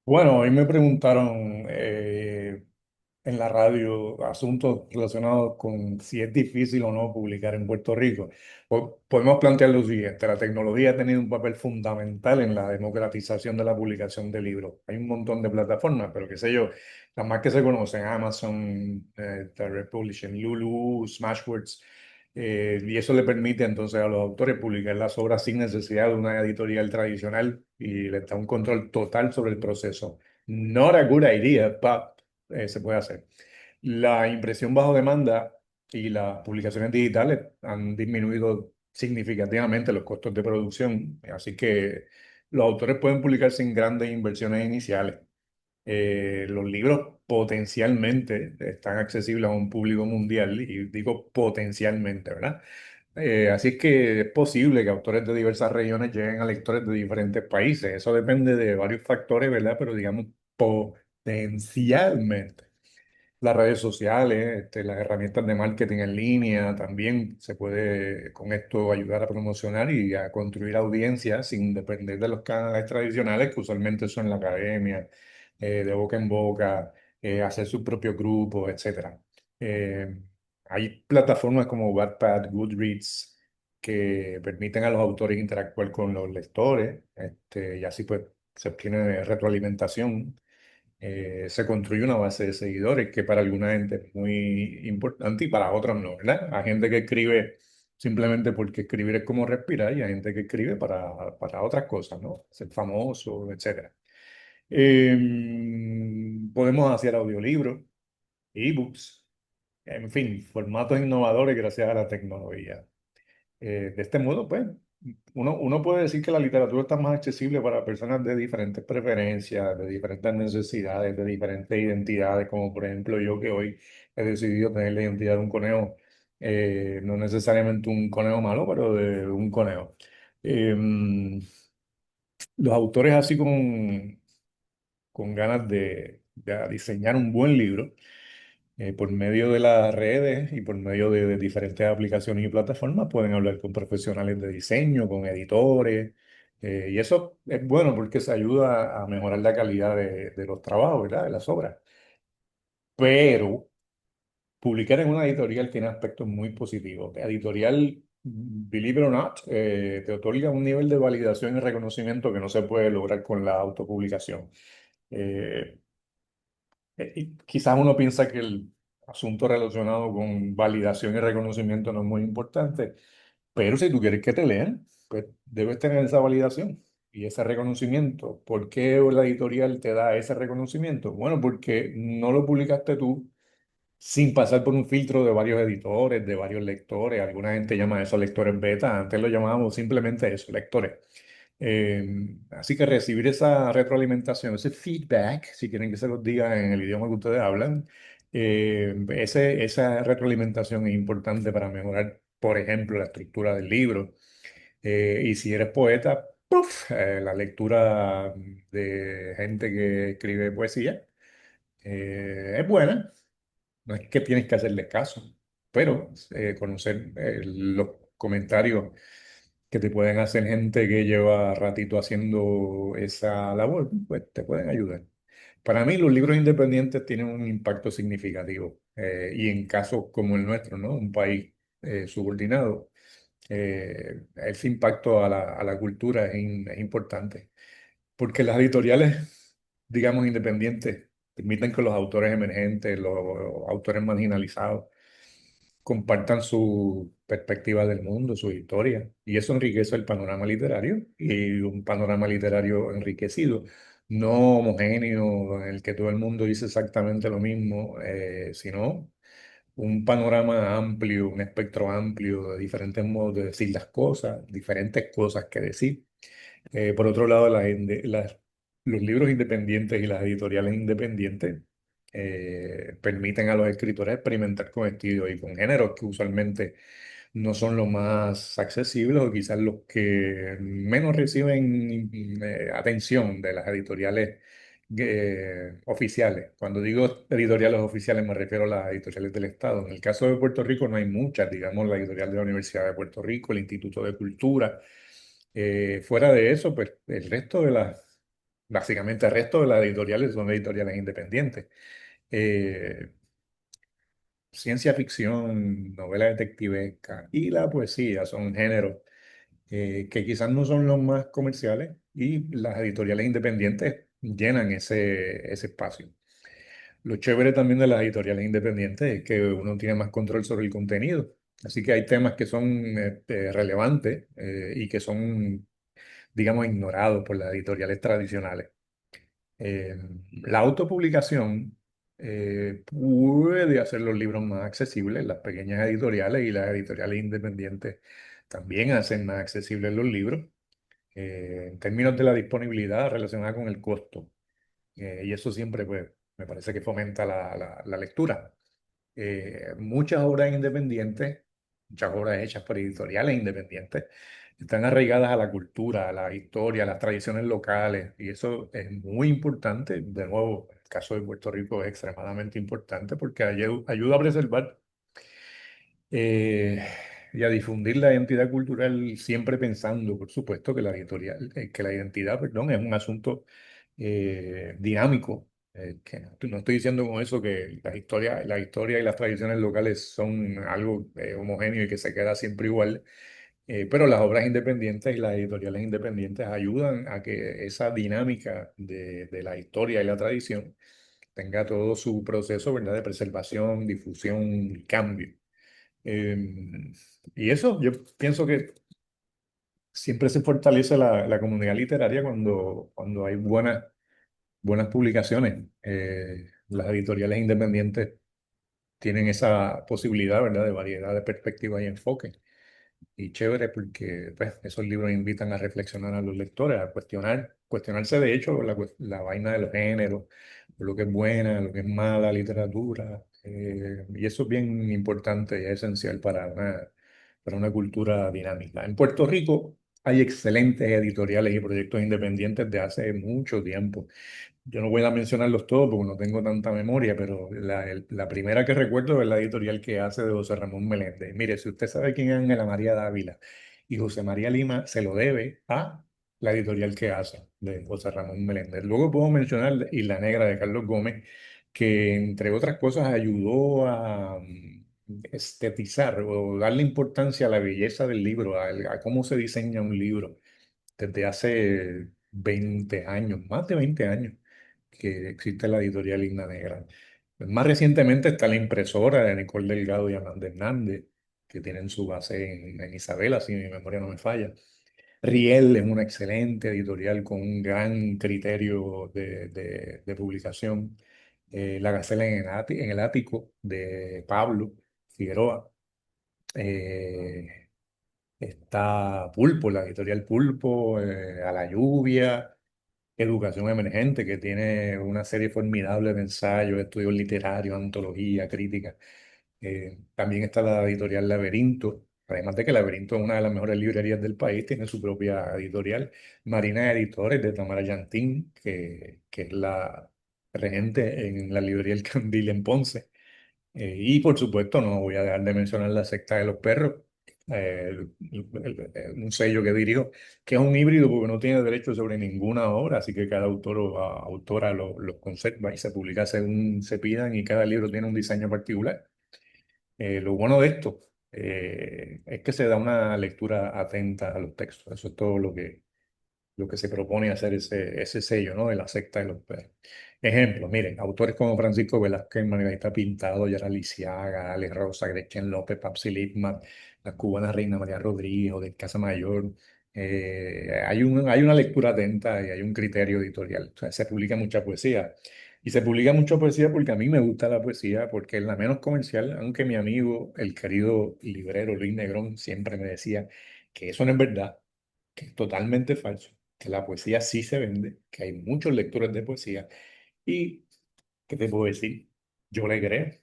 Bueno, hoy me preguntaron en la radio asuntos relacionados con si es difícil o no publicar en Puerto Rico. Podemos plantear lo siguiente: la tecnología ha tenido un papel fundamental en la democratización de la publicación de libros. Hay un montón de plataformas, pero qué sé yo, las más que se conocen: Amazon, Direct Publishing, Lulu, Smashwords. Y eso le permite entonces a los autores publicar las obras sin necesidad de una editorial tradicional y les da un control total sobre el proceso. Not a good idea, but se puede hacer. La impresión bajo demanda y las publicaciones digitales han disminuido significativamente los costos de producción, así que los autores pueden publicar sin grandes inversiones iniciales. Los libros potencialmente están accesibles a un público mundial, y digo potencialmente, ¿verdad? Así es que es posible que autores de diversas regiones lleguen a lectores de diferentes países. Eso depende de varios factores, ¿verdad? Pero digamos potencialmente. Las redes sociales, las herramientas de marketing en línea, también se puede con esto ayudar a promocionar y a construir audiencias sin depender de los canales tradicionales que usualmente son la academia, de boca en boca, hacer sus propios grupos, etcétera. Hay plataformas como Wattpad, Goodreads, que permiten a los autores interactuar con los lectores, y así pues se obtiene retroalimentación. Se construye una base de seguidores que para alguna gente es muy importante y para otros no, ¿verdad? Hay gente que escribe simplemente porque escribir es como respirar, y hay gente que escribe para otras cosas, ¿no? Ser famoso, etcétera. Podemos hacer audiolibros, ebooks, en fin, formatos innovadores gracias a la tecnología. De este modo, pues, uno puede decir que la literatura está más accesible para personas de diferentes preferencias, de diferentes necesidades, de diferentes identidades, como por ejemplo yo, que hoy he decidido tener la identidad de un conejo, no necesariamente un conejo malo, pero de un conejo. Los autores así con ganas de diseñar un buen libro, por medio de las redes y por medio de diferentes aplicaciones y plataformas, pueden hablar con profesionales de diseño, con editores, y eso es bueno porque se ayuda a mejorar la calidad de los trabajos, ¿verdad? De las obras. Pero publicar en una editorial tiene aspectos muy positivos. La editorial, believe it or not, te otorga un nivel de validación y reconocimiento que no se puede lograr con la autopublicación. Eh, y quizás uno piensa que el asunto relacionado con validación y reconocimiento no es muy importante, pero si tú quieres que te lean, pues debes tener esa validación y ese reconocimiento. ¿Por qué la editorial te da ese reconocimiento? Bueno, porque no lo publicaste tú sin pasar por un filtro de varios editores, de varios lectores. Alguna gente llama eso lectores beta, antes lo llamábamos simplemente eso, lectores. Así que recibir esa retroalimentación, ese feedback, si quieren que se los diga en el idioma que ustedes hablan, esa retroalimentación es importante para mejorar, por ejemplo, la estructura del libro. Y si eres poeta, ¡puf! La lectura de gente que escribe poesía es buena. No es que tienes que hacerle caso, pero conocer los comentarios que te pueden hacer gente que lleva ratito haciendo esa labor, pues te pueden ayudar. Para mí, los libros independientes tienen un impacto significativo, y en casos como el nuestro, ¿no? Un país subordinado, ese impacto a la cultura es importante, porque las editoriales, digamos, independientes, permiten que los autores emergentes, los autores marginalizados, compartan su perspectiva del mundo, su historia, y eso enriquece el panorama literario, y un panorama literario enriquecido, no homogéneo, en el que todo el mundo dice exactamente lo mismo, sino un panorama amplio, un espectro amplio de diferentes modos de decir las cosas, diferentes cosas que decir. Por otro lado, los libros independientes y las editoriales independientes permiten a los escritores experimentar con estilos y con géneros que usualmente no son los más accesibles, o quizás los que menos reciben atención de las editoriales oficiales. Cuando digo editoriales oficiales me refiero a las editoriales del Estado. En el caso de Puerto Rico no hay muchas, digamos la editorial de la Universidad de Puerto Rico, el Instituto de Cultura. Fuera de eso, pues el resto de las básicamente el resto de las editoriales son editoriales independientes. Eh, Ciencia ficción, novela detectivesca y la poesía son géneros que quizás no son los más comerciales y las editoriales independientes llenan ese espacio. Lo chévere también de las editoriales independientes es que uno tiene más control sobre el contenido. Así que hay temas que son relevantes y que son, digamos, ignorados por las editoriales tradicionales. Eh, la autopublicación puede hacer los libros más accesibles, las pequeñas editoriales y las editoriales independientes también hacen más accesibles los libros en términos de la disponibilidad relacionada con el costo. Y eso siempre pues, me parece que fomenta la lectura. Muchas obras independientes, muchas obras hechas por editoriales independientes, están arraigadas a la cultura, a la historia, a las tradiciones locales, y eso es muy importante. De nuevo, el caso de Puerto Rico es extremadamente importante porque ayuda a preservar eh, y a difundir la identidad cultural, siempre pensando, por supuesto, que que la identidad, perdón, es un asunto dinámico. Que no estoy diciendo con eso que la historia y las tradiciones locales son algo homogéneo y que se queda siempre igual, pero las obras independientes y las editoriales independientes ayudan a que esa dinámica de la historia y la tradición tenga todo su proceso, ¿verdad?, de preservación, difusión y cambio. Eh, y eso, yo pienso que siempre se fortalece la comunidad literaria cuando hay buenas publicaciones. Las editoriales independientes tienen esa posibilidad, ¿verdad?, de variedad de perspectivas y enfoques. Y chévere porque pues, esos libros invitan a reflexionar a los lectores, a cuestionarse de hecho la vaina de los géneros, lo que es buena, lo que es mala literatura. Y eso es bien importante y es esencial para una cultura dinámica. En Puerto Rico hay excelentes editoriales y proyectos independientes de hace mucho tiempo. Yo no voy a mencionarlos todos porque no tengo tanta memoria, pero la primera que recuerdo es la editorial que hace de José Ramón Meléndez. Mire, si usted sabe quién es Ángela María Dávila y José María Lima, se lo debe a la editorial que hace de José Ramón Meléndez. Luego puedo mencionar Isla Negra de Carlos Gómez, que entre otras cosas ayudó a estetizar o darle importancia a la belleza del libro, a cómo se diseña un libro desde hace 20 años, más de 20 años que existe la editorial Igna Negra. Más recientemente está la impresora de Nicole Delgado y Amanda Hernández, que tienen su base en Isabela, si mi memoria no me falla. Riel es una excelente editorial con un gran criterio de publicación. La Gacela en el Ático de Pablo Figueroa. Eh, Está Pulpo, la editorial Pulpo, A la Lluvia. Educación Emergente, que tiene una serie formidable de ensayos, estudios literarios, antología, crítica. También está la editorial Laberinto, además de que Laberinto es una de las mejores librerías del país, tiene su propia editorial. Marina Editores de Tamara Yantín, que es la regente en la librería El Candil en Ponce. Y por supuesto, no voy a dejar de mencionar la secta de los perros, un sello que dirijo, que es un híbrido porque no tiene derecho sobre ninguna obra, así que cada autor o autora los conserva y se publica según se pidan y cada libro tiene un diseño particular. Lo bueno de esto es que se da una lectura atenta a los textos, eso es todo lo que se propone hacer ese sello, ¿no?, de la secta de los perros. Ejemplo, miren, autores como Francisco Velázquez, Margarita Pintado, Yara Lisiaga, Alex Rosa, Gretchen López, Papsi Lipman, la cubana Reina María Rodríguez, del Casa Mayor. Hay una lectura atenta y hay un criterio editorial. O sea, se publica mucha poesía. Y se publica mucha poesía porque a mí me gusta la poesía, porque es la menos comercial, aunque mi amigo, el querido librero Luis Negrón, siempre me decía que eso no es verdad, que es totalmente falso, que la poesía sí se vende, que hay muchos lectores de poesía y, ¿qué te puedo decir? Yo le creo.